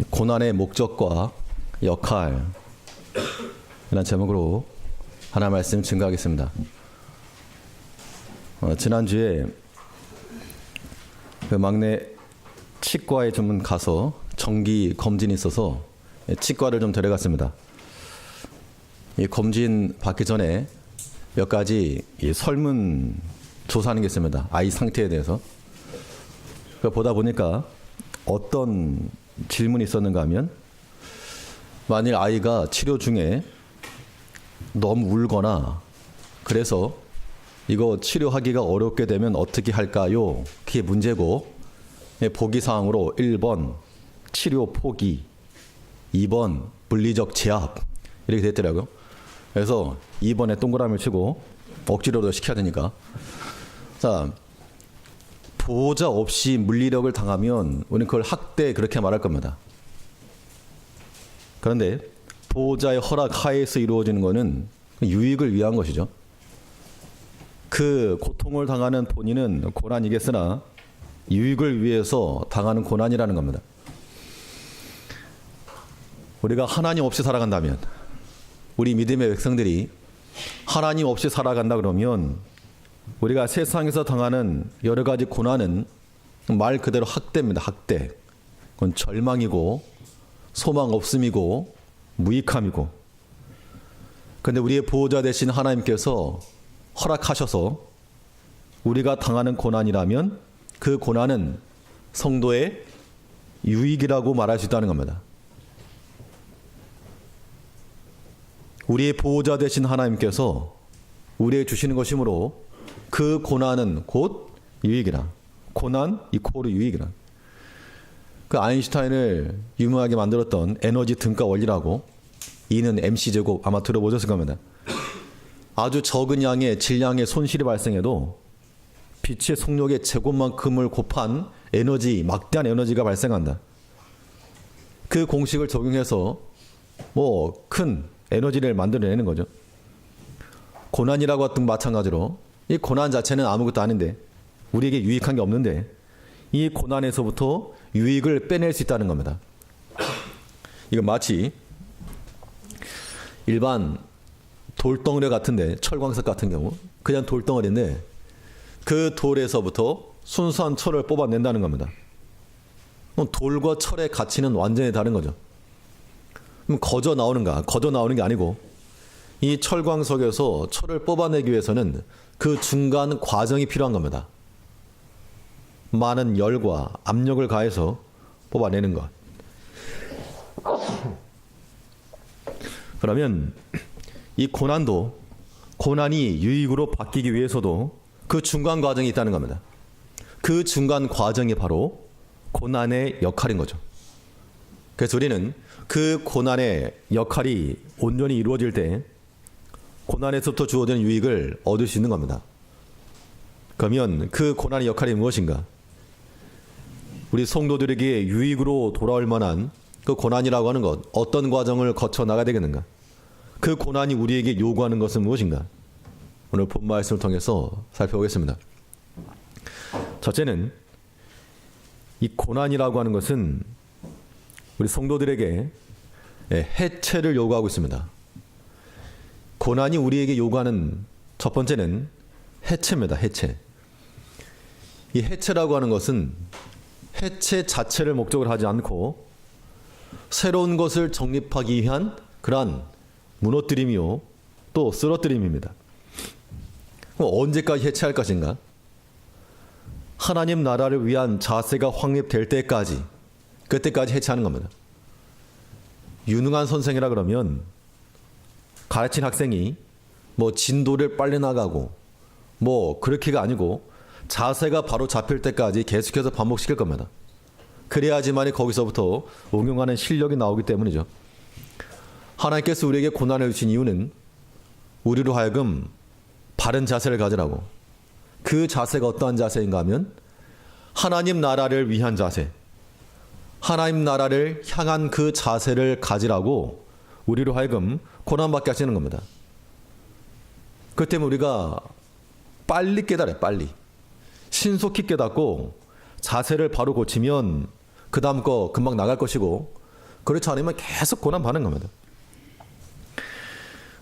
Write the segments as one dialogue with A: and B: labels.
A: 고난의 목적과 역할 이라는 제목으로 하나 말씀 증거하겠습니다. 지난주에 그 막내 치과에 좀 가서 정기 검진이 있어서 치과를 좀 데려갔습니다. 이 검진 받기 전에 몇 가지 이 설문 조사하는 게 있습니다. 아이 상태에 대해서. 보다 보니까 어떤 질문이 있었는가 하면, 만일 아이가 치료 중에 너무 울거나 그래서 이거 치료하기가 어렵게 되면 어떻게 할까요? 그게 문제고, 보기사항으로 1번 치료 포기, 2번 물리적 제압 이렇게 됐더라고요. 그래서 2번에 동그라미를 치고 억지로도 시켜야 되니까. 자, 보호자 없이 물리력을 당하면 우리는 그걸 학대 그렇게 말할 겁니다. 그런데 보호자의 허락 하에서 이루어지는 것은 유익을 위한 것이죠. 그 고통을 당하는 본인은 고난이겠으나 유익을 위해서 당하는 고난이라는 겁니다. 우리가 하나님 없이 살아간다면, 우리 믿음의 백성들이 하나님 없이 살아간다 그러면 우리가 세상에서 당하는 여러 가지 고난은 말 그대로 학대입니다. 학대. 그건 절망이고 소망 없음이고 무익함이고. 그런데 우리의 보호자 되신 하나님께서 허락하셔서 우리가 당하는 고난이라면 그 고난은 성도의 유익이라고 말할 수 있다는 겁니다. 우리의 보호자 되신 하나님께서 우리에게 주시는 것이므로 그 고난은 곧 유익이라. 고난 이코르 유익이라. 그 아인슈타인을 유명하게 만들었던 에너지 등가 원리라고, E는 mc제곱 아마 들어보셨을 겁니다. 아주 적은 양의 질량의 손실이 발생해도 빛의 속력의 제곱만큼을 곱한 에너지, 막대한 에너지가 발생한다. 그 공식을 적용해서 큰 에너지를 만들어내는 거죠. 고난이라고 했던 마찬가지로 이 고난 자체는 아무것도 아닌데, 우리에게 유익한 게 없는데 이 고난에서부터 유익을 빼낼 수 있다는 겁니다. 이건 마치 일반 돌덩어리 같은데, 철광석 같은 경우 그냥 돌덩어리인데 그 돌에서부터 순수한 철을 뽑아낸다는 겁니다. 돌과 철의 가치는 완전히 다른 거죠. 그럼 거저 나오는가? 거저 나오는 게 아니고, 이 철광석에서 철을 뽑아내기 위해서는 그 중간 과정이 필요한 겁니다. 많은 열과 압력을 가해서 뽑아내는 것. 그러면 이 고난이 유익으로 바뀌기 위해서도 그 중간 과정이 있다는 겁니다. 그 중간 과정이 바로 고난의 역할인 거죠. 그래서 우리는 그 고난의 역할이 온전히 이루어질 때 고난에서부터 주어지는 유익을 얻을 수 있는 겁니다. 그러면 그 고난의 역할이 무엇인가? 우리 성도들에게 유익으로 돌아올 만한 그 고난이라고 하는 것, 어떤 과정을 거쳐 나가야 되겠는가? 그 고난이 우리에게 요구하는 것은 무엇인가? 오늘 본 말씀을 통해서 살펴보겠습니다. 첫째는, 이 고난이라고 하는 것은 우리 성도들에게 해체를 요구하고 있습니다. 고난이 우리에게 요구하는 첫 번째는 해체입니다. 해체. 이 해체라고 하는 것은 해체 자체를 목적으로 하지 않고 새로운 것을 정립하기 위한 그러한 무너뜨림이요, 또 쓰러뜨림입니다. 언제까지 해체할 것인가? 하나님 나라를 위한 자세가 확립될 때까지, 그때까지 해체하는 겁니다. 유능한 선생이라 그러면 가르친 학생이 진도를 빨리 나가고 그렇게가 아니고 자세가 바로 잡힐 때까지 계속해서 반복시킬 겁니다. 그래야지만이 거기서부터 응용하는 실력이 나오기 때문이죠. 하나님께서 우리에게 고난을 주신 이유는 우리로 하여금 바른 자세를 가지라고. 그 자세가 어떠한 자세인가 하면 하나님 나라를 위한 자세, 하나님 나라를 향한 그 자세를 가지라고 우리로 하여금 고난받게 하시는 겁니다. 그 때문에 우리가 빨리 깨달아요. 빨리. 신속히 깨닫고 자세를 바로 고치면 그 다음 거 금방 나갈 것이고, 그렇지 않으면 계속 고난받는 겁니다.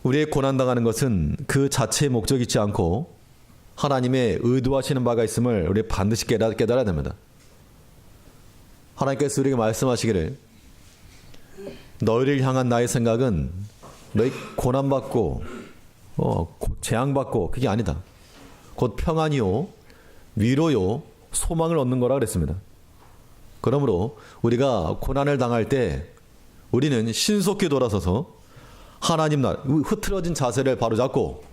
A: 우리의 고난당하는 것은 그 자체의 목적이 있지 않고 하나님의 의도하시는 바가 있음을 우리 반드시 깨달아야 됩니다. 하나님께서 우리에게 말씀하시기를 너희를 향한 나의 생각은 너희 고난받고 재앙받고 그게 아니다. 곧 평안이요 위로요 소망을 얻는 거라 그랬습니다. 그러므로 우리가 고난을 당할 때 우리는 신속히 돌아서서 하나님 나라, 흐트러진 자세를 바로잡고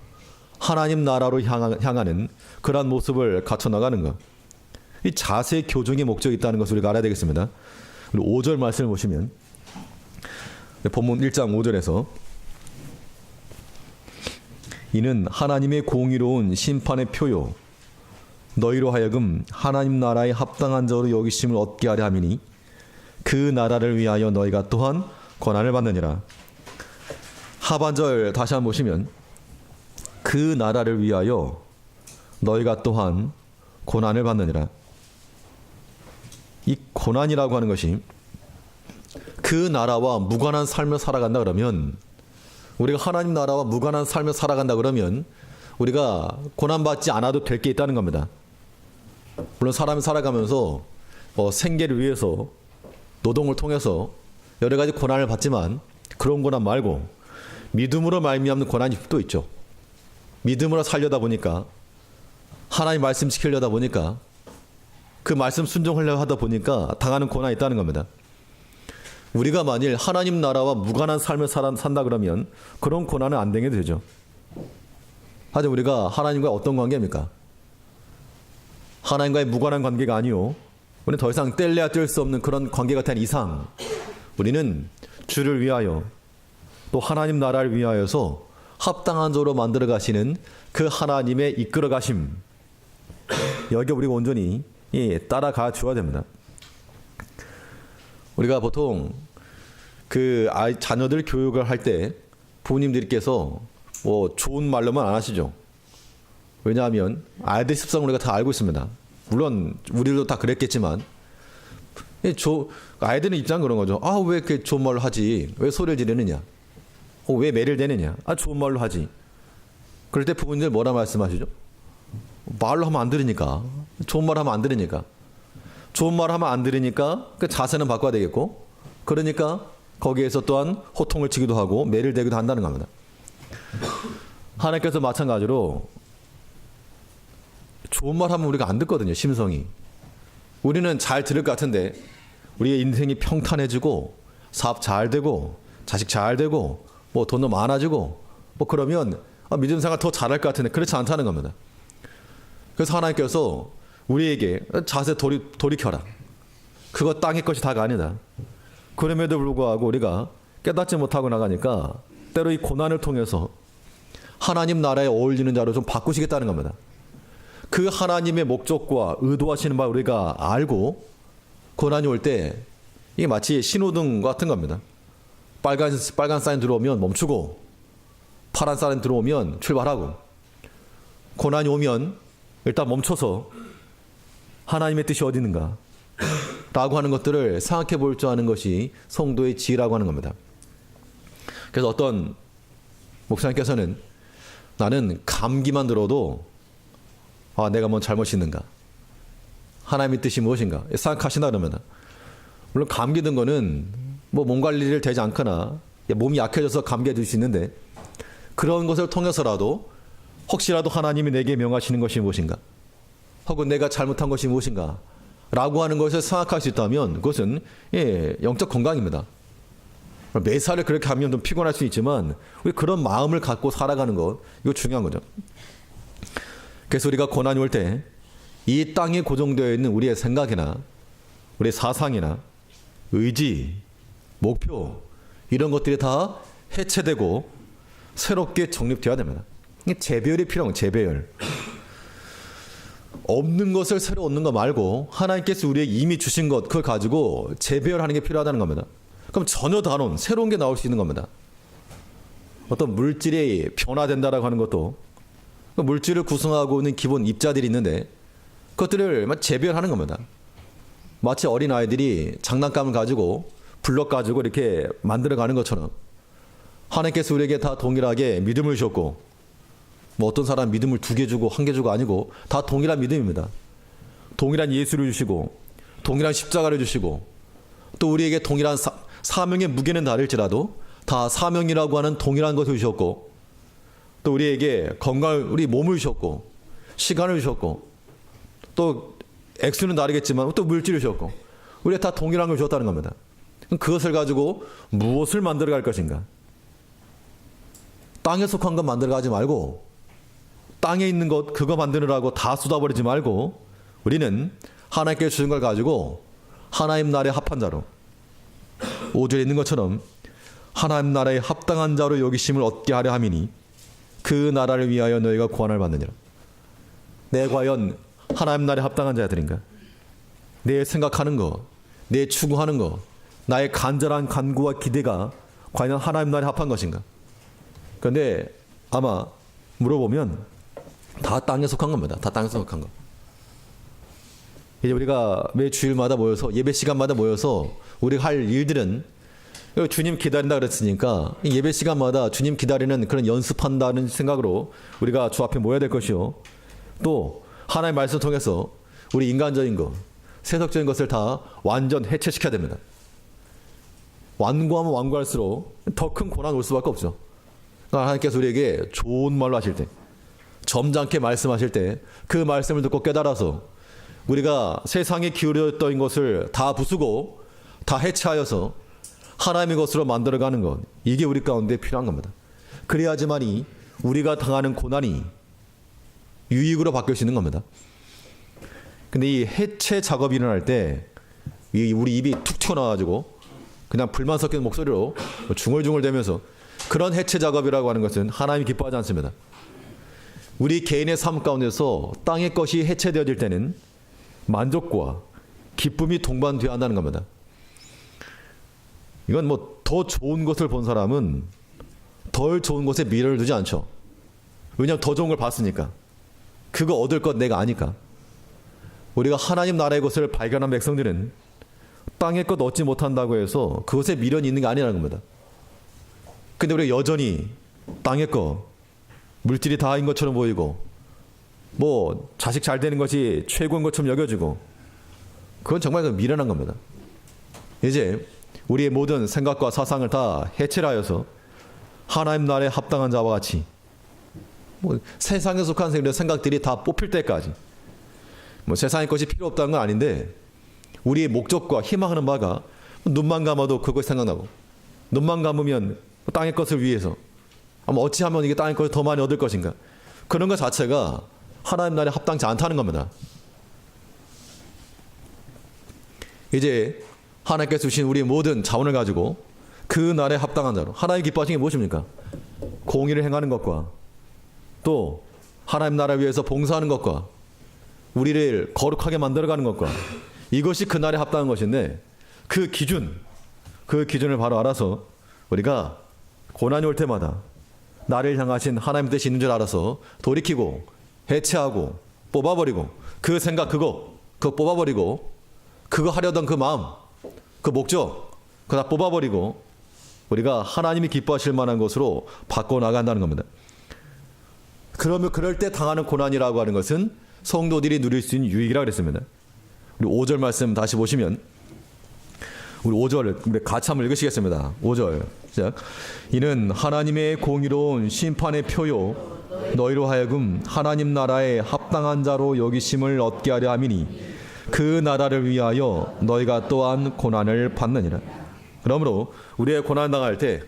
A: 하나님 나라로 향하는 그러한 모습을 갖춰 나가는 것. 이 자세 교정의 목적이 있다는 것을 우리가 알아야 되겠습니다. 5절 말씀을 보시면 본문 1장 5절에서 이는 하나님의 공의로운 심판의 표요 너희로 하여금 하나님 나라에 합당한 자로 여기심을 얻게 하려 함이니 그 나라를 위하여 너희가 또한 고난을 받느니라. 하반절 다시 한번 보시면 그 나라를 위하여 너희가 또한 고난을 받느니라. 이 고난이라고 하는 것이 그 나라와 무관한 삶을 살아간다 그러면 우리가 하나님 나라와 무관한 삶을 살아간다 그러면 우리가 고난받지 않아도 될 게 있다는 겁니다. 물론 사람이 살아가면서 생계를 위해서 노동을 통해서 여러 가지 고난을 받지만 그런 고난 말고 믿음으로 말미암는 고난이 또 있죠. 믿음으로 살려다 보니까 하나님 말씀 지키려다 보니까 그 말씀 순종하려고 하다 보니까 당하는 고난이 있다는 겁니다. 우리가 만일 하나님 나라와 무관한 삶을 산다 그러면 그런 고난은 안 되게 되죠. 하지만 우리가 하나님과 어떤 관계입니까? 하나님과의 무관한 관계가 아니요. 우리는 더 이상 뗄래야 뗄 수 없는 그런 관계가 된 이상 우리는 주를 위하여 또 하나님 나라를 위하여서 합당한 자로 만들어 가시는 그 하나님의 이끌어 가심 여기에 우리가 온전히 따라가 줘야 됩니다. 우리가 보통 그 자녀들 교육을 할 때 부모님들께서 좋은 말로만 안 하시죠. 왜냐하면 아이들 습성을 우리가 다 알고 있습니다. 물론 우리도 다 그랬겠지만 아이들은 입장 그런 거죠. 왜 이렇게 좋은 말로 하지? 왜 소리를 지르느냐? 왜 매를 대느냐? 좋은 말로 하지. 그럴 때 부모님들 뭐라 말씀하시죠? 말로 하면 안 들으니까. 좋은 말 하면 안 들으니까. 좋은 말 하면 안 들으니까 그 자세는 바꿔야 되겠고 그러니까 거기에서 또한 호통을 치기도 하고 매를 대기도 한다는 겁니다. 하나님께서 마찬가지로 좋은 말 하면 우리가 안 듣거든요. 심성이. 우리는 잘 들을 것 같은데 우리의 인생이 평탄해지고 사업 잘 되고 자식 잘 되고 돈도 많아지고 그러면 믿음 생활 더 잘할 것 같은데 그렇지 않다는 겁니다. 그래서 하나님께서 우리에게 자세 돌이켜라. 그거 땅의 것이 다가 아니다. 그럼에도 불구하고 우리가 깨닫지 못하고 나가니까 때로 이 고난을 통해서 하나님 나라에 어울리는 자로 좀 바꾸시겠다는 겁니다. 그 하나님의 목적과 의도하시는 바 우리가 알고 고난이 올 때 이게 마치 신호등 같은 겁니다. 빨간 사인 들어오면 멈추고 파란 사인 들어오면 출발하고 고난이 오면 일단 멈춰서 하나님의 뜻이 어디 있는가 라고 하는 것들을 생각해 볼 줄 아는 것이 성도의 지혜라고 하는 겁니다. 그래서 어떤 목사님께서는 나는 감기만 들어도 내가 뭔 잘못이 있는가 하나님의 뜻이 무엇인가 생각하시나 그러면 물론 감기 든 거는 몸 관리를 되지 않거나 몸이 약해져서 감기에 들 수 있는데 그런 것을 통해서라도 혹시라도 하나님이 내게 명하시는 것이 무엇인가 혹은 내가 잘못한 것이 무엇인가 라고 하는 것을 생각할 수 있다면 그것은 영적 건강입니다. 매사를 그렇게 하면 좀 피곤할 수 있지만 우리 그런 마음을 갖고 살아가는 것 이거 중요한 거죠. 그래서 우리가 고난이 올 때 이 땅에 고정되어 있는 우리의 생각이나 우리의 사상이나 의지, 목표 이런 것들이 다 해체되고 새롭게 정립되어야 됩니다. 재배열이 필요한 거예요. 재배열. 없는 것을 새로 얻는 거 말고 하나님께서 우리에게 이미 주신 것 그걸 가지고 재배열하는 게 필요하다는 겁니다. 그럼 전혀 다른 새로운 게 나올 수 있는 겁니다. 어떤 물질이 변화된다라고 하는 것도 그 물질을 구성하고 있는 기본 입자들이 있는데 그것들을 재배열하는 겁니다. 마치 어린아이들이 장난감을 가지고 블럭 가지고 이렇게 만들어가는 것처럼 하나님께서 우리에게 다 동일하게 믿음을 주셨고, 뭐 어떤 사람 믿음을 2개 주고 1개 주고 아니고 다 동일한 믿음입니다. 동일한 예수를 주시고 동일한 십자가를 주시고 또 우리에게 동일한 사명의 무게는 다를지라도 다 사명이라고 하는 동일한 것을 주셨고, 또 우리에게 건강을, 우리 몸을 주셨고 시간을 주셨고 또 액수는 다르겠지만 또 물질을 주셨고 우리가 다 동일한 걸 주었다는 겁니다. 그것을 가지고 무엇을 만들어 갈 것인가? 땅에 속한 것 만들어 가지 말고 땅에 있는 것 그거 만드느라고 다 쏟아버리지 말고 우리는 하나님께 주신 걸 가지고 하나님 나라의 합한 자로, 5절에 있는 것처럼 하나님 나라의 합당한 자로 여기심을 얻게 하려 함이니 그 나라를 위하여 너희가 구원을 받느니라. 내 과연 하나님 나라에 합당한 자들인가? 내 생각하는 거, 내 추구하는 거, 나의 간절한 간구와 기대가 과연 하나님 나라에 합한 것인가? 그런데 아마 물어보면 다 땅에 속한 겁니다. 다 땅에 속한 거. 이제 우리가 매 주일마다 모여서 예배 시간마다 모여서 우리가 할 일들은 주님 기다린다 그랬으니까 예배 시간마다 주님 기다리는 그런 연습한다는 생각으로 우리가 주 앞에 모여야 될 것이요. 또 하나님의 말씀을 통해서 우리 인간적인 것, 세속적인 것을 다 완전 해체시켜야 됩니다. 완고하면 완고할수록 더 큰 고난이 올 수밖에 없죠. 하나님께서 우리에게 좋은 말로 하실 때, 점잖게 말씀하실 때 그 말씀을 듣고 깨달아서 우리가 세상에 기울였던 것을 다 부수고 다 해체하여서 하나님의 것으로 만들어가는 것, 이게 우리 가운데 필요한 겁니다. 그래야지만이 우리가 당하는 고난이 유익으로 바뀔 수 있는 겁니다. 근데 이 해체 작업이 일어날 때 우리 입이 툭 튀어나와가지고 그냥 불만 섞인 목소리로 중얼중얼 대면서 그런 해체 작업이라고 하는 것은 하나님이 기뻐하지 않습니다. 우리 개인의 삶 가운데서 땅의 것이 해체되어질 때는 만족과 기쁨이 동반되어야 한다는 겁니다. 이건 뭐 더 좋은 것을 본 사람은 덜 좋은 것에 미련을 두지 않죠. 왜냐하면 더 좋은 걸 봤으니까. 그거 얻을 것 내가 아니까. 우리가 하나님 나라의 것을 발견한 백성들은 땅의 것 얻지 못한다고 해서 그것에 미련이 있는 게 아니라는 겁니다. 근데 우리가 여전히 땅의 것, 물질이 다인 것처럼 보이고 뭐 자식 잘 되는 것이 최고인 것처럼 여겨지고, 그건 정말 미련한 겁니다. 이제 우리의 모든 생각과 사상을 다 해체를 하여서 하나님 나라에 합당한 자와 같이 뭐 세상에 속한 생각들이 다 뽑힐 때까지, 뭐 세상의 것이 필요 없다는 건 아닌데 우리의 목적과 희망하는 바가 눈만 감아도 그것이 생각나고, 눈만 감으면 땅의 것을 위해서 아마 어찌하면 이게 땅의 것을 더 많이 얻을 것인가, 그런 것 자체가 하나님 나라에 합당치 않다는 겁니다. 이제 하나님께서 주신 우리 모든 자원을 가지고 그 나라에 합당한 자로, 하나님 기뻐하시는 게 무엇입니까? 공의를 행하는 것과 또 하나님 나라를 위해서 봉사하는 것과 우리를 거룩하게 만들어가는 것과, 이것이 그 나라에 합당한 것인데 그 기준을 바로 알아서 우리가 고난이 올 때마다 나를 향하신 하나님 뜻이 있는 줄 알아서 돌이키고 해체하고 뽑아버리고, 그 생각 그거 뽑아버리고, 그거 하려던 그 마음, 그 목적 그거 다 뽑아버리고 우리가 하나님이 기뻐하실 만한 것으로 바꿔나간다는 겁니다. 그러면 그럴 때 당하는 고난이라고 하는 것은 성도들이 누릴 수 있는 유익이라고 그랬습니다. 우리 5절 말씀 다시 보시면, 우리 5절 우리 같이 한번 읽으시겠습니다. 5절 시작. 이는 하나님의 공의로운 심판의 표요 너희로 하여금 하나님 나라에 합당한 자로 여기심을 얻게 하려 함이니 그 나라를 위하여 너희가 또한 고난을 받느니라. 그러므로 우리의 고난 당할 때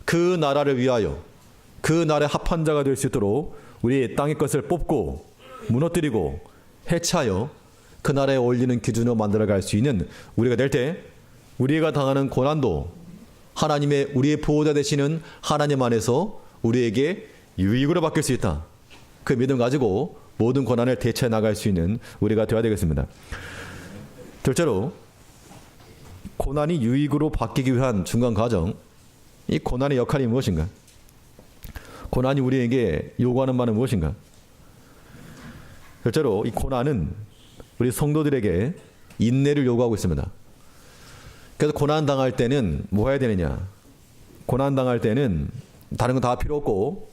A: 그 나라를 위하여, 그 나라의 합한 자가 될 수 있도록 우리의 땅의 것을 뽑고 무너뜨리고 해체하여 그 나라에 올리는 기준으로 만들어갈 수 있는 우리가 될 때, 우리가 당하는 고난도 하나님의 우리의 보호자 되시는 하나님 안에서 우리에게 유익으로 바뀔 수 있다. 그 믿음 가지고 모든 고난을 대처해 나갈 수 있는 우리가 되어야 되겠습니다. 둘째로, 고난이 유익으로 바뀌기 위한 중간 과정, 이 고난의 역할이 무엇인가? 고난이 우리에게 요구하는 바는 무엇인가? 둘째로, 이 고난은 우리 성도들에게 인내를 요구하고 있습니다. 그래서 고난 당할 때는 뭐 해야 되느냐? 고난 당할 때는 다른 건 다 필요 없고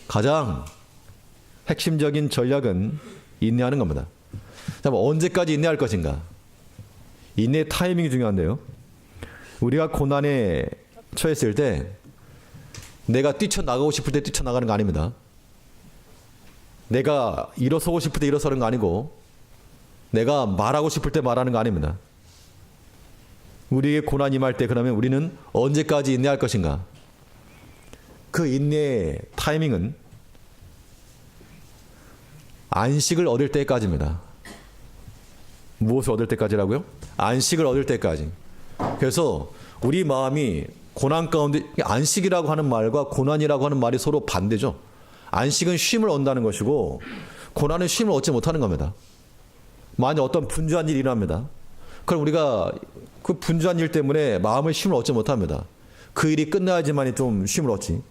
A: 가장 핵심적인 전략은 인내하는 겁니다. 자, 언제까지 인내할 것인가? 인내 타이밍이 중요한데요. 우리가 고난에 처했을 때 내가 뛰쳐나가고 싶을 때 뛰쳐나가는 거 아닙니다. 내가 일어서고 싶을 때 일어서는 거 아니고 내가 말하고 싶을 때 말하는 거 아닙니다. 우리에게 고난이 임할 때 그러면 우리는 언제까지 인내할 것인가? 그 인내의 타이밍은 안식을 얻을 때까지입니다. 무엇을 얻을 때까지라고요? 안식을 얻을 때까지. 그래서 우리 마음이 고난 가운데, 안식이라고 하는 말과 고난이라고 하는 말이 서로 반대죠. 안식은 쉼을 얻는다는 것이고 고난은 쉼을 얻지 못하는 겁니다. 만약 어떤 분주한 일이 일어납니다. 그럼 우리가 그 분주한 일 때문에 마음의 쉼을 얻지 못합니다. 그 일이 끝나야지만이 좀 쉼을 얻지.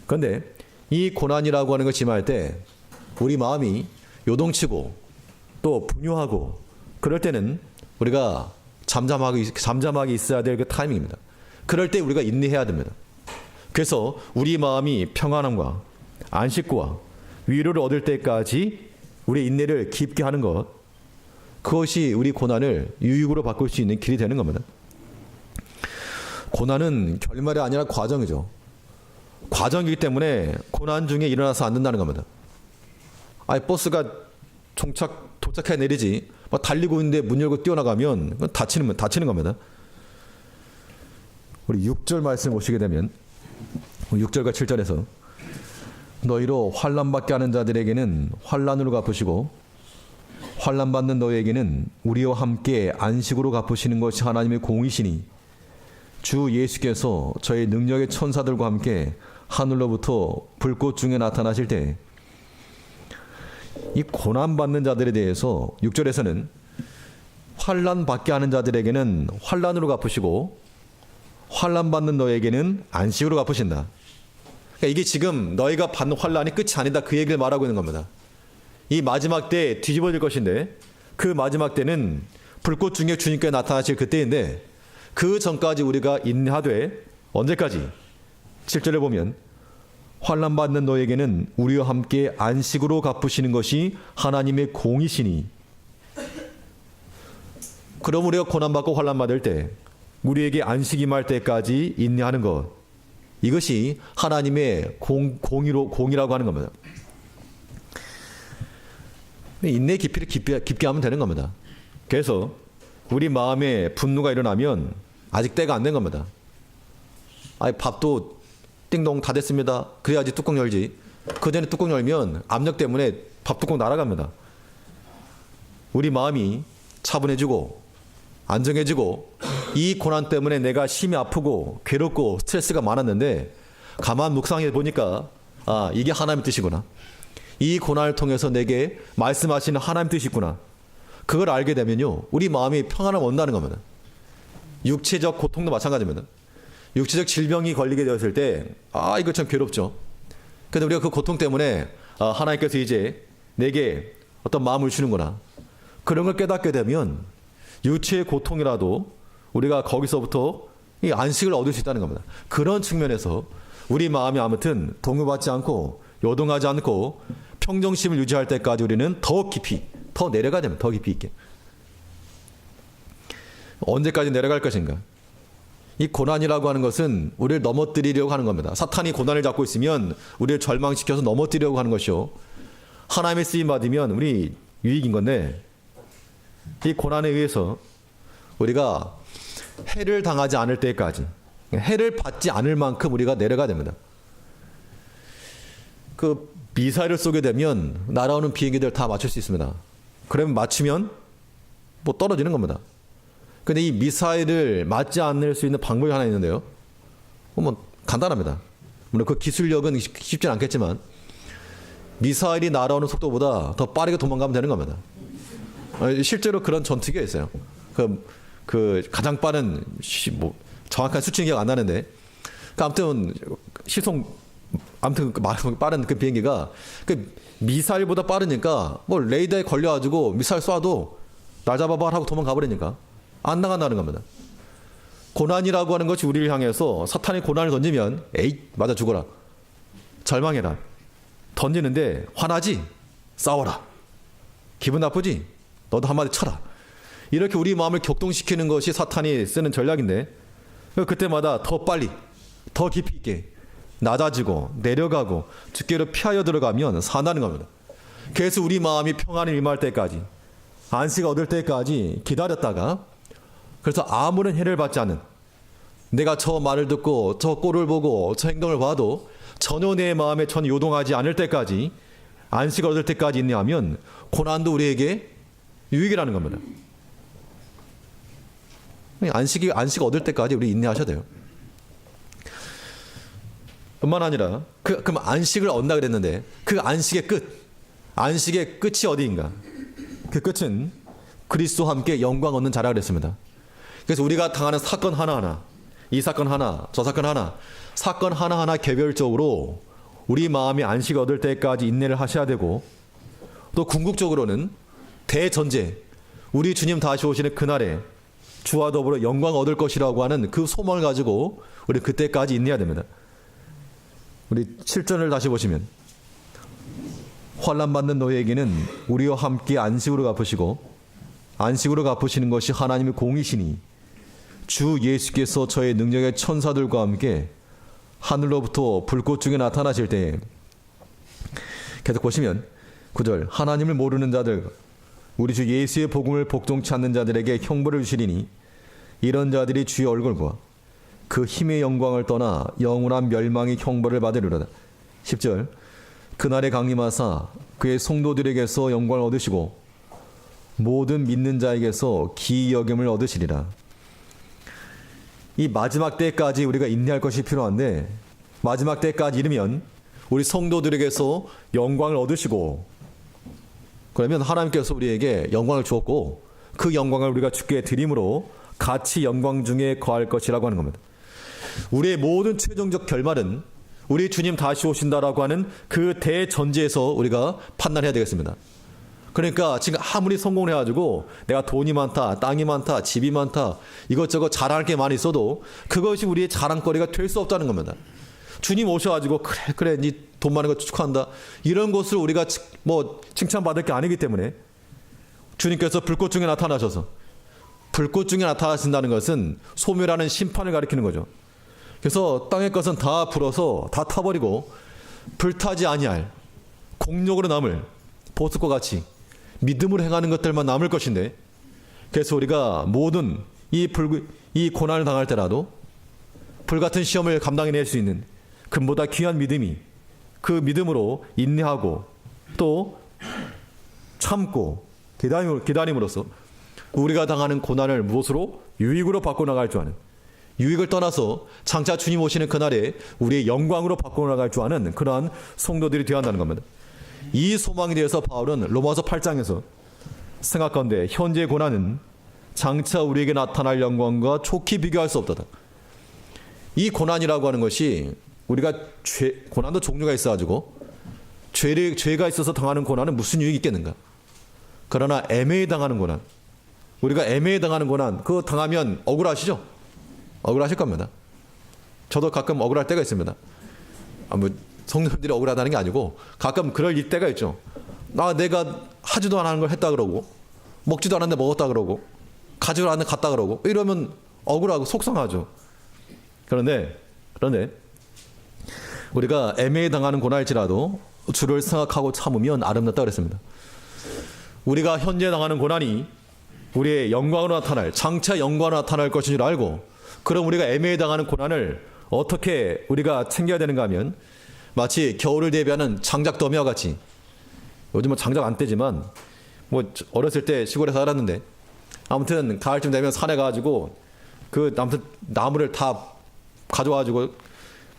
A: 그런데 이 고난이라고 하는 것이 임할 때 우리 마음이 요동치고 또 분유하고 그럴 때는 우리가 잠잠하게 있어야 될 그 타이밍입니다. 그럴 때 우리가 인내해야 됩니다. 그래서 우리 마음이 평안함과 안식과 위로를 얻을 때까지 우리 인내를 깊게 하는 것, 그것이 우리 고난을 유익으로 바꿀 수 있는 길이 되는 겁니다. 고난은 결말이 아니라 과정이죠. 과정이기 때문에 고난 중에 일어나서 안 된다는 겁니다. 아니 버스가 도착해 내리지 막 달리고 있는데 문 열고 뛰어나가면 다치는 겁니다. 우리 6절 말씀 보시게 되면 6절과 7절에서 너희로 환난 받게 하는 자들에게는 환난으로 갚으시고 환난 받는 너희에게는 우리와 함께 안식으로 갚으시는 것이 하나님의 공이시니 주 예수께서 저희 능력의 천사들과 함께 하늘로부터 불꽃 중에 나타나실 때 이 고난 받는 자들에 대해서 6절에서는 환난 받게 하는 자들에게는 환난으로 갚으시고 환난 받는 너에게는 안식으로 갚으신다. 그러니까 이게 지금 너희가 받는 환난이 끝이 아니다, 그 얘기를 말하고 있는 겁니다. 이 마지막 때 뒤집어질 것인데 그 마지막 때는 불꽃 중에 주님께 나타나실 그때인데 그 전까지 우리가 인내하되 언제까지? 7절에 보면 환난 받는 너에게는 우리와 함께 안식으로 갚으시는 것이 하나님의 공이시니. 그럼 우리가 고난받고 환난 받을 때 우리에게 안식이 임할 때까지 인내하는 것, 이것이 하나님의 공이라고 하는 겁니다. 인내의 깊이를 깊게 하면 되는 겁니다. 그래서 우리 마음에 분노가 일어나면 아직 때가 안 된 겁니다. 아니 밥도 띵동 다 됐습니다. 그래야지 뚜껑 열지. 그 전에 뚜껑 열면 압력 때문에 밥 뚜껑 날아갑니다. 우리 마음이 차분해지고 안정해지고 이 고난 때문에 내가 심히 아프고 괴롭고 스트레스가 많았는데 가만 묵상해 보니까 아, 이게 하나님의 뜻이구나. 이 고난을 통해서 내게 말씀하시는 하나님의 뜻이 있구나. 그걸 알게 되면요, 우리 마음이 평안을 얻는다는 겁니다. 육체적 고통도 마찬가지입니다. 육체적 질병이 걸리게 되었을 때 아, 이거 참 괴롭죠. 근데 우리가 그 고통 때문에 아, 하나님께서 이제 내게 어떤 마음을 주는구나. 그런 걸 깨닫게 되면 육체의 고통이라도 우리가 거기서부터 이 안식을 얻을 수 있다는 겁니다. 그런 측면에서 우리 마음이 아무튼 동요받지 않고 요동하지 않고 평정심을 유지할 때까지 우리는 더 깊이, 더 내려가야 됩니다. 더 깊이 있게. 언제까지 내려갈 것인가? 이 고난이라고 하는 것은 우리를 넘어뜨리려고 하는 겁니다. 사탄이 고난을 잡고 있으면 우리를 절망시켜서 넘어뜨리려고 하는 것이요. 하나님의 쓰임 받으면 우리 유익인 건데 이 고난에 의해서 우리가 해를 당하지 않을 때까지, 해를 받지 않을 만큼 우리가 내려가야 됩니다. 그 미사일을 쏘게 되면 날아오는 비행기들 다 맞출 수 있습니다. 그러면 맞추면 뭐 떨어지는 겁니다. 근데 이 미사일을 맞지 않을 수 있는 방법이 하나 있는데요. 뭐 간단합니다. 물론 그 기술력은 쉽진 않겠지만 미사일이 날아오는 속도보다 더 빠르게 도망가면 되는 겁니다. 실제로 그런 전투기가 있어요. 그 가장 빠른 뭐 정확한 수치는 기억 안 나는데 아무튼 빠른 그 비행기가 그 미사일보다 빠르니까 뭐 레이더에 걸려가지고 미사일 쏴도 날 잡아봐 하고 도망가 버리니까 안 나간다는 겁니다. 고난이라고 하는 것이 우리를 향해서 사탄이 고난을 던지면 에이 맞아 죽어라, 절망해라 던지는데 화나지? 싸워라. 기분 나쁘지? 너도 한마디 쳐라. 이렇게 우리 마음을 격동시키는 것이 사탄이 쓰는 전략인데, 그때마다 더 빨리 더 깊이 있게 낮아지고 내려가고 주께로 피하여 들어가면 산다는 겁니다. 그래서 우리 마음이 평안을 임할 때까지, 안식을 얻을 때까지 기다렸다가, 그래서 아무런 해를 받지 않는, 내가 저 말을 듣고 저 꼴을 보고 저 행동을 봐도 전혀 내 마음에 전혀 요동하지 않을 때까지, 안식을 얻을 때까지 인내하면 고난도 우리에게 유익이라는 겁니다. 안식 얻을 때까지 우리 인내하셔야 돼요. 뿐만 아니라 그럼 안식을 얻는다 그랬는데 그 안식의 안식의 끝이 어디인가? 그 끝은 그리스도와 함께 영광 얻는 자라 그랬습니다. 그래서 우리가 당하는 사건 하나하나, 이 사건 하나, 저 사건 하나, 사건 하나하나 개별적으로 우리 마음이 안식을 얻을 때까지 인내를 하셔야 되고, 또 궁극적으로는 대전제, 우리 주님 다시 오시는 그날에 주와 더불어 영광 얻을 것이라고 하는 그 소망을 가지고 우리 그때까지 인내해야 됩니다. 우리 7절을 다시 보시면, 환난 받는 너희에게는 우리와 함께 안식으로 갚으시고 안식으로 갚으시는 것이 하나님의 공이시니 주 예수께서 저의 능력의 천사들과 함께 하늘로부터 불꽃 중에 나타나실 때에, 계속 보시면 9절, 하나님을 모르는 자들, 우리 주 예수의 복음을 복종치 않는 자들에게 형벌을 주시리니 이런 자들이 주의 얼굴과 그 힘의 영광을 떠나 영원한 멸망의 형벌을 받으리로다. 10절, 그날에 강림하사 그의 성도들에게서 영광을 얻으시고 모든 믿는 자에게서 기이 여김을 얻으시리라. 이 마지막 때까지 우리가 인내할 것이 필요한데, 마지막 때까지 이르면 우리 성도들에게서 영광을 얻으시고, 그러면 하나님께서 우리에게 영광을 주었고 그 영광을 우리가 주께 드림으로 같이 영광 중에 거할 것이라고 하는 겁니다. 우리의 모든 최종적 결말은 우리 주님 다시 오신다라고 하는 그 대전제에서 우리가 판단해야 되겠습니다. 그러니까 지금 아무리 성공을 해가지고 내가 돈이 많다, 땅이 많다, 집이 많다, 이것저것 자랑할 게 많이 있어도 그것이 우리의 자랑거리가 될 수 없다는 겁니다. 주님 오셔가지고 그래 니 돈 많은 거 축하한다, 이런 것을 우리가 뭐 칭찬받을 게 아니기 때문에, 주님께서 불꽃 중에 나타나셔서, 불꽃 중에 나타나신다는 것은 소멸하는 심판을 가리키는 거죠. 그래서 땅의 것은 다 불어서 다 타버리고 불타지 아니할 공력으로 남을 보석과 같이 믿음으로 행하는 것들만 남을 것인데, 그래서 우리가 모든 이 고난을 당할 때라도 불같은 시험을 감당해낼 수 있는 금보다 귀한 믿음이, 그 믿음으로 인내하고 또 참고 기다림으로써 우리가 당하는 고난을 무엇으로? 유익으로 바꿔나갈 줄 아는, 유익을 떠나서 장차 주님 오시는 그날에 우리의 영광으로 바꿔나갈 줄 아는 그러한 성도들이 되어야 한다는 겁니다. 이 소망에 대해서 바울은 로마서 8장에서 생각건대 현재의 고난은 장차 우리에게 나타날 영광과 촉히 비교할 수 없다. 이 고난이라고 하는 것이, 우리가 고난도 종류가 있어가지고 죄가 있어서 당하는 고난은 무슨 유익이 있겠는가? 그러나 애매히 당하는 고난, 우리가 애매히 당하는 고난, 그거 당하면 억울하시죠? 억울하실 겁니다. 저도 가끔 억울할 때가 있습니다. 뭐 성도들이 억울하다는 게 아니고 가끔 그럴 때가 있죠. 내가 하지도 않은 걸 했다 그러고, 먹지도 않았는데 먹었다 그러고, 가지도 않았는데 갔다 그러고, 이러면 억울하고 속상하죠. 그런데 우리가 애매히 당하는 고난일지라도 주를 생각하고 참으면 아름답다 그랬습니다. 우리가 현재 당하는 고난이 우리의 영광으로 나타날, 장차 영광으로 나타날 것인 줄 알고, 그럼 우리가 애매히 당하는 고난을 어떻게 우리가 챙겨야 되는가 하면, 마치 겨울을 대비하는 장작 더미와 같이, 요즘은 장작 안 떼지만 뭐 어렸을 때 시골에 살았는데, 아무튼 가을쯤 되면 산에 가가지고 아무튼 나무를 다 가져와가지고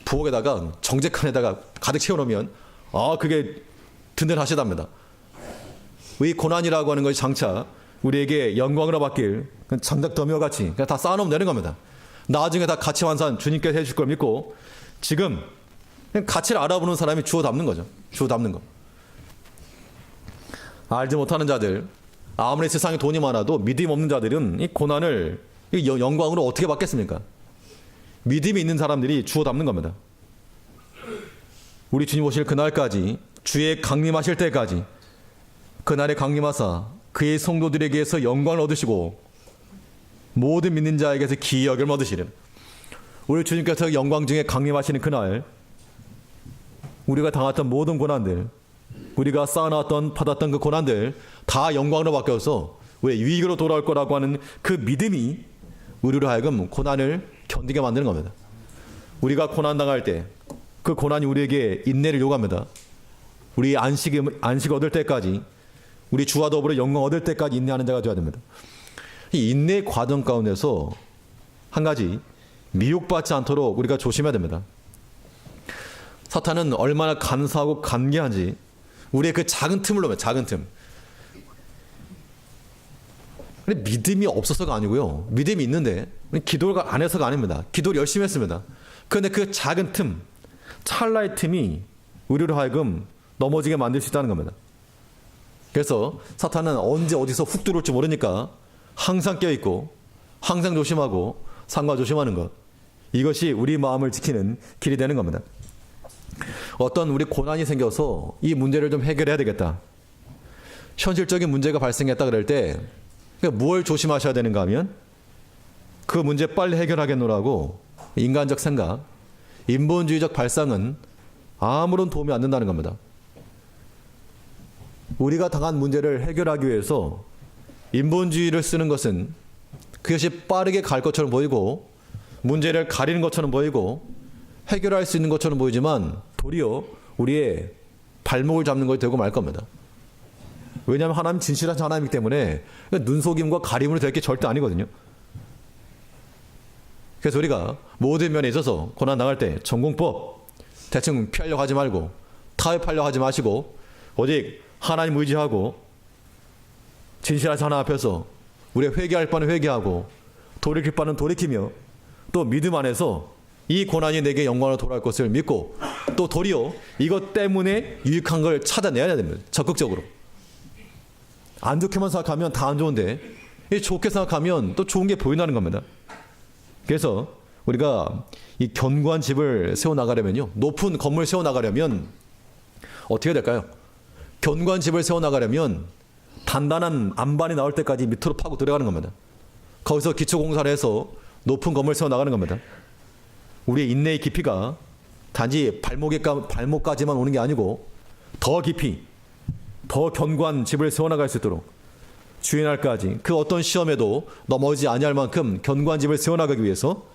A: 부엌에다가 정제칸에다가 가득 채워놓으면 그게 든든하시답니다. 이 고난이라고 하는 것이 장차 우리에게 영광으로 바뀔 장작 더미와 같이 그냥 다 쌓아놓으면 되는 겁니다. 나중에 다 가치 환산 주님께서 해주실 걸 믿고, 지금 그냥 가치를 알아보는 사람이 주워 담는 거죠. 주워 담는 거. 알지 못하는 자들, 아무리 세상에 돈이 많아도 믿음 없는 자들은 이 고난을 이 영광으로 어떻게 받겠습니까? 믿음이 있는 사람들이 주워 담는 겁니다. 우리 주님 오실 그날까지, 주의 강림하실 때까지, 그날에 강림하사 그의 성도들에게서 영광을 얻으시고 모든 믿는 자에게서 기여을 얻으시는, 우리 주님께서 영광 중에 강림하시는 그날, 우리가 당했던 모든 고난들, 우리가 쌓아놨던 받았던 그 고난들 다 영광으로 바뀌어서 왜 위기로 돌아올 거라고 하는 그 믿음이 우리로 하여금 고난을 견디게 만드는 겁니다. 우리가 고난 당할 때 그 고난이 우리에게 인내를 요구합니다. 우리 안식 얻을 때까지, 우리 주와 더불어 영광 얻을 때까지 인내하는 자가 되어야 됩니다. 이 인내 과정 가운데서 한 가지, 미혹받지 않도록 우리가 조심해야 됩니다. 사탄은 얼마나 간사하고 간계한지 우리의 그 작은 틈을 놓으면, 작은 틈. 근데 믿음이 없어서가 아니고요, 믿음이 있는데 기도를 안 해서가 아닙니다. 기도를 열심히 했습니다. 그런데 그 작은 틈, 찰나의 틈이 우리로 하여금 넘어지게 만들 수 있다는 겁니다. 그래서 사탄은 언제 어디서 훅 들어올지 모르니까 항상 깨어있고 항상 조심하고 상과 조심하는 것, 이것이 우리 마음을 지키는 길이 되는 겁니다. 어떤 우리 고난이 생겨서 이 문제를 좀 해결해야 되겠다, 현실적인 문제가 발생했다 그럴 때 뭘 조심하셔야 되는가 하면, 그 문제 빨리 해결하겠노라고 인간적 생각, 인본주의적 발상은 아무런 도움이 안 된다는 겁니다. 우리가 당한 문제를 해결하기 위해서 인본주의를 쓰는 것은 그것이 빠르게 갈 것처럼 보이고 문제를 가리는 것처럼 보이고 해결할 수 있는 것처럼 보이지만 도리어 우리의 발목을 잡는 것이 되고 말 겁니다. 왜냐하면 하나님 진실한 하나님이기 때문에 눈속임과 가림으로 될 게 절대 아니거든요. 그래서 우리가 모든 면에 있어서 고난 당할 때 전공법 대충 피하려고 하지 말고, 타협하려고 하지 마시고, 오직 하나님 의지하고 진실한 하나님 앞에서 우리가 회개할 바는 회개하고 돌이킬 바는 돌이키며, 또 믿음 안에서 이 고난이 내게 영광으로 돌아올 것을 믿고, 또 도리어 이것 때문에 유익한 걸 찾아내야 됩니다. 적극적으로. 안 좋게만 생각하면 다 안 좋은데 좋게 생각하면 또 좋은 게 보인다는 겁니다. 그래서 우리가 이 견고한 집을 세워나가려면요, 높은 건물 세워나가려면 어떻게 될까요? 견고한 집을 세워나가려면 단단한 안반이 나올 때까지 밑으로 파고 들어가는 겁니다. 거기서 기초공사를 해서 높은 건물을 세워나가는 겁니다. 우리의 인내의 깊이가 단지 발목까지만 오는 게 아니고 더 깊이, 더 견고한 집을 세워나갈 수 있도록 주의 날까지 그 어떤 시험에도 넘어지지 아니할 만큼 견고한 집을 세워나가기 위해서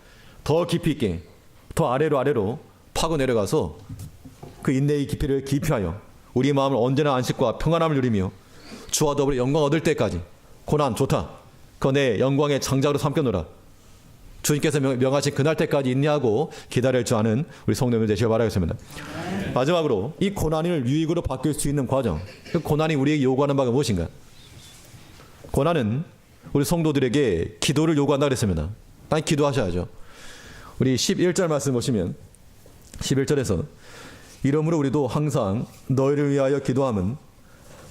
A: 더 깊이 있게, 더 아래로 파고 내려가서 그 인내의 깊이를 기피하여 우리 마음을 언제나 안식과 평안함을 누리며 주와 더불어 영광 얻을 때까지, 고난 좋다, 그거 내 영광의 장작으로 삼겨놓으라, 주님께서 명하신 그날 때까지 인내하고 기다릴 줄 아는 우리 성도님들 되시길 바라겠습니다. 마지막으로 이 고난을 유익으로 바뀔 수 있는 과정, 그 고난이 우리에게 요구하는 바가 무엇인가? 고난은 우리 성도들에게 기도를 요구한다 그랬습니다. 당연히 기도하셔야죠. 우리 11절 말씀 보시면 11절에서 이러므로 우리도 항상 너희를 위하여 기도함은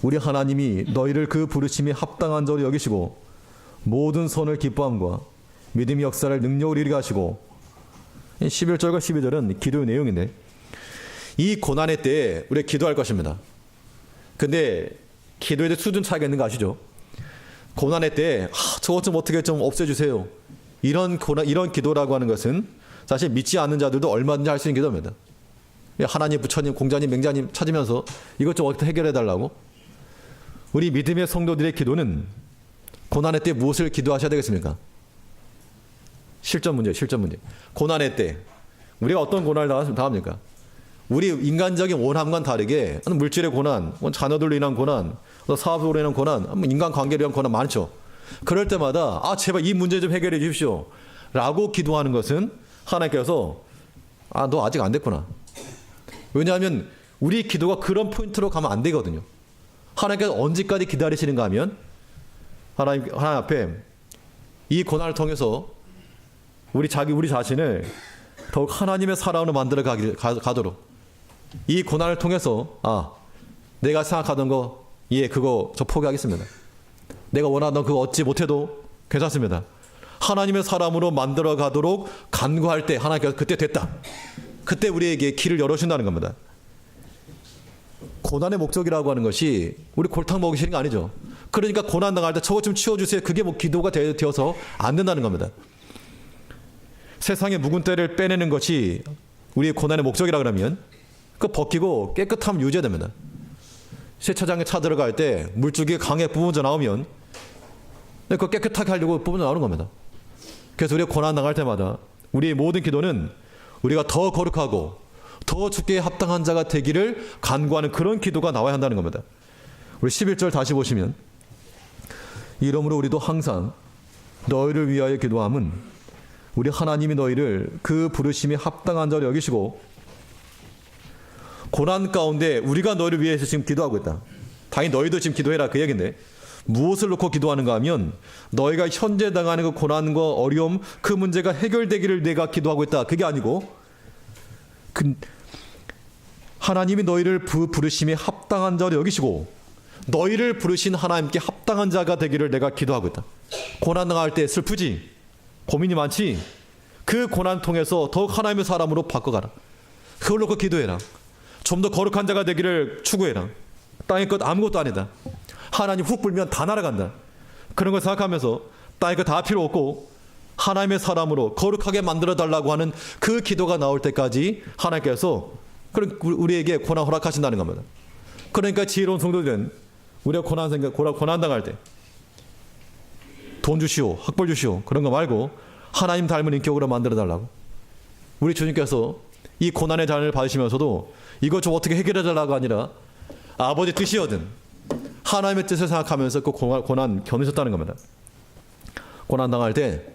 A: 우리 하나님이 너희를 그 부르심이 합당한 자로 여기시고 모든 선을 기뻐함과 믿음의 역사를 능력으로 이루게 하시고, 11절과 12절은 기도의 내용인데 이 고난의 때에 우리가 기도할 것입니다. 근데 기도에 수준 차이가 있는 거 아시죠? 고난의 때에 저것 좀 어떻게 좀 없애주세요, 이런 기도라고 하는 것은 사실 믿지 않는 자들도 얼마든지 할 수 있는 기도입니다. 하나님, 부처님, 공자님, 맹자님 찾으면서 이것 좀 어떻게 해결해달라고. 우리 믿음의 성도들의 기도는 고난의 때 무엇을 기도하셔야 되겠습니까? 실전 문제. 고난의 때 우리가 어떤 고난을 당합니까? 우리 인간적인 원함과는 다르게 물질의 고난, 자녀들로 인한 고난, 사업으로 인한 고난, 인간관계로 인한 고난 많죠. 그럴 때마다 제발 이 문제 좀 해결해 주십시오 라고 기도하는 것은 하나님께서 너 아직 안 됐구나. 왜냐하면 우리 기도가 그런 포인트로 가면 안 되거든요. 하나님께서 언제까지 기다리시는가 하면 하나님 앞에 이 고난을 통해서 우리 자신을 더욱 하나님의 사랑으로 만들어 가도록, 이 고난을 통해서 내가 생각하던 거 그거 저 포기하겠습니다. 내가 원하던 그거 얻지 못해도 괜찮습니다. 하나님의 사람으로 만들어 가도록 간구할 때 하나님께서 그때 됐다. 그때 우리에게 길을 열어준다는 겁니다. 고난의 목적이라고 하는 것이 우리 골탕 먹이 싫은 거 아니죠. 그러니까 고난 당할 때 저것 좀 치워주세요. 그게 뭐 기도가 되어서 안 된다는 겁니다. 세상의 묵은 때를 빼내는 것이 우리의 고난의 목적이라 그러면 그 벗기고 깨끗함을 유지해야 됩니다. 세차장에 차 들어갈 때 물줄기 강에 뿜어져 나오면 그거 깨끗하게 하려고 뿜어져 나오는 겁니다. 그래서 우리가 고난 당할 때마다 우리의 모든 기도는 우리가 더 거룩하고 더 주께 합당한 자가 되기를 간구하는 그런 기도가 나와야 한다는 겁니다. 우리 11절 다시 보시면 이러므로 우리도 항상 너희를 위하여 기도함은 우리 하나님이 너희를 그 부르심이 합당한 자로 여기시고 고난 가운데 우리가 너희를 위해서 지금 기도하고 있다. 당연히 너희도 지금 기도해라 그 얘기인데 무엇을 놓고 기도하는가 하면 너희가 현재 당하는 그 고난과 어려움 그 문제가 해결되기를 내가 기도하고 있다. 그게 아니고 하나님이 너희를 부르심에 합당한 자로 여기시고 너희를 부르신 하나님께 합당한 자가 되기를 내가 기도하고 있다. 고난 당할 때 슬프지? 고민이 많지? 그 고난 통해서 더욱 하나님의 사람으로 바꿔가라. 그걸 놓고 기도해라. 좀 더 거룩한 자가 되기를 추구해라. 땅의 것 아무것도 아니다. 하나님 훅 불면 다 날아간다. 그런 걸 생각하면서 땅의 것 다 필요 없고 하나님의 사람으로 거룩하게 만들어달라고 하는 그 기도가 나올 때까지 하나님께서 우리에게 고난 허락하신다는 겁니다. 그러니까 지혜로운 성도들은 우리가 고난 당할 때 돈 주시오, 학벌 주시오 그런 거 말고 하나님 닮은 인격으로 만들어달라고. 우리 주님께서 이 고난의 잔을 받으시면서도 이것 좀 어떻게 해결해달라고 아니라 아버지 뜻이거든 하나님의 뜻을 생각하면서 그 고난 견디셨다는 겁니다. 고난 당할 때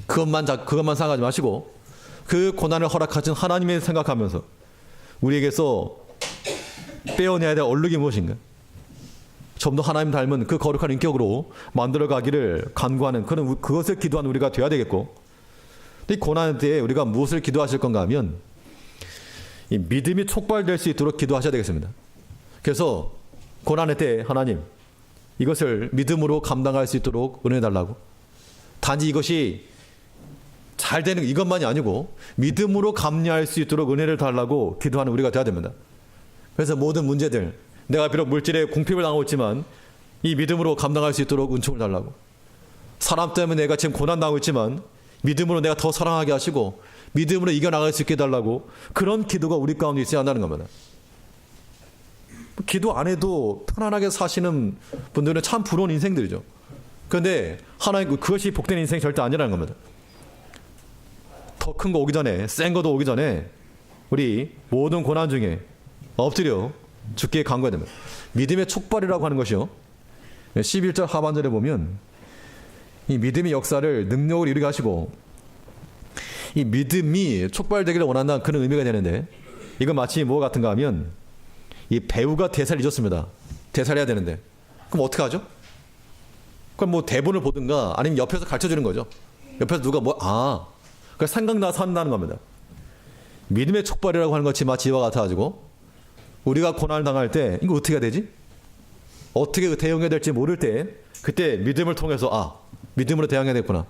A: 그것만 생각하지 마시고 그 고난을 허락하신 하나님의 생각하면서 우리에게서 빼어내야 될 얼룩이 무엇인가? 좀 더 하나님 닮은 그 거룩한 인격으로 만들어가기를 간구하는 그것을 기도하는 우리가 되어야 되겠고, 이 고난 때에 우리가 무엇을 기도하실 건가 하면 이 믿음이 촉발될 수 있도록 기도하셔야 되겠습니다. 그래서 고난의 때에 하나님 이것을 믿음으로 감당할 수 있도록 은혜 달라고. 단지 이것이 잘 되는 이것만이 아니고 믿음으로 감내할 수 있도록 은혜를 달라고 기도하는 우리가 되어야 됩니다. 그래서 모든 문제들 내가 비록 물질에 궁핍을 당하고 있지만 이 믿음으로 감당할 수 있도록 은총을 달라고. 사람 때문에 내가 지금 고난당하고 있지만 믿음으로 내가 더 사랑하게 하시고 믿음으로 이겨나갈 수 있게 해달라고. 그런 기도가 우리 가운데 있어야 한다는 겁니다. 기도 안 해도 편안하게 사시는 분들은 참 부러운 인생들이죠. 그런데 하나님 그것이 복된 인생이 절대 아니라는 겁니다. 더 큰 거 오기 전에, 센 것도 오기 전에 우리 모든 고난 중에 엎드려 주께 간구해야 됩니다. 믿음의 촉발이라고 하는 것이요, 11절 하반절에 보면 이 믿음의 역사를 능력을 이루게 하시고, 이 믿음이 촉발되기를 원한다는 그런 의미가 되는데, 이건 마치 뭐 같은가 하면 이 배우가 대사를 잊었습니다. 대사를 해야 되는데 그럼 어떻게 하죠? 그럼 뭐 대본을 보든가 아니면 옆에서 가르쳐주는 거죠. 옆에서 누가 그 생각나서 한다는 겁니다. 믿음의 촉발이라고 하는 것이 마치 이와 같아가지고 우리가 고난을 당할 때 이거 어떻게 해야 되지? 어떻게 대응해야 될지 모를 때 그때 믿음을 통해서 믿음으로 대응해야 되겠구나.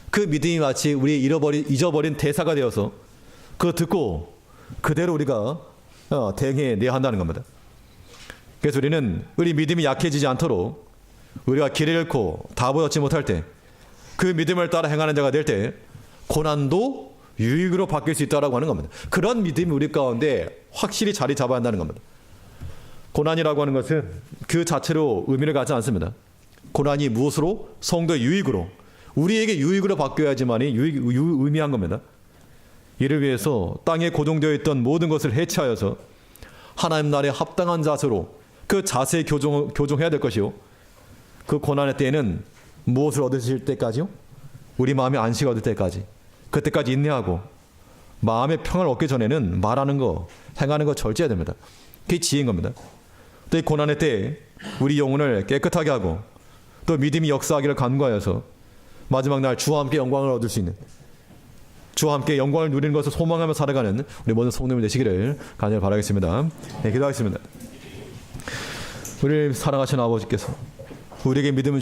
A: 그 믿음이 마치 우리 잊어버린 대사가 되어서 그거 듣고 그대로 우리가 대응해내야 한다는 겁니다. 그래서 우리는 우리 믿음이 약해지지 않도록 우리가 길을 잃고 답을 얻지 못할 때 그 믿음을 따라 행하는 자가 될 때 고난도 유익으로 바뀔 수 있다고 하는 겁니다. 그런 믿음이 우리 가운데 확실히 자리 잡아야 한다는 겁니다. 고난이라고 하는 것은 그 자체로 의미를 갖지 않습니다. 고난이 무엇으로? 성도의 유익으로, 우리에게 유익으로 바뀌어야지만이 의미한 겁니다. 이를 위해서 땅에 고정되어 있던 모든 것을 해체하여서 하나님 나라에 합당한 자세로 그 자세에 교종해야 될 것이요, 그 고난의 때에는 무엇을 얻으실 때까지요? 우리 마음의 안식을 얻을 때까지, 그때까지 인내하고 마음의 평안을 얻기 전에는 말하는 거, 행하는 거 절제해야 됩니다. 그게 지혜인 겁니다. 또 이 고난의 때에 우리 영혼을 깨끗하게 하고 또 믿음이 역사하기를 간구하여서 마지막 날 주와 함께 영광을 얻을 수 있는, 주와 함께 영광을 누리는 것을 소망하며 살아가는 우리 모든 성도님이 되시기를 간절히 바라겠습니다. 네, 기도하겠습니다. 우리를 사랑하시는 아버지께서 우리에게 믿음을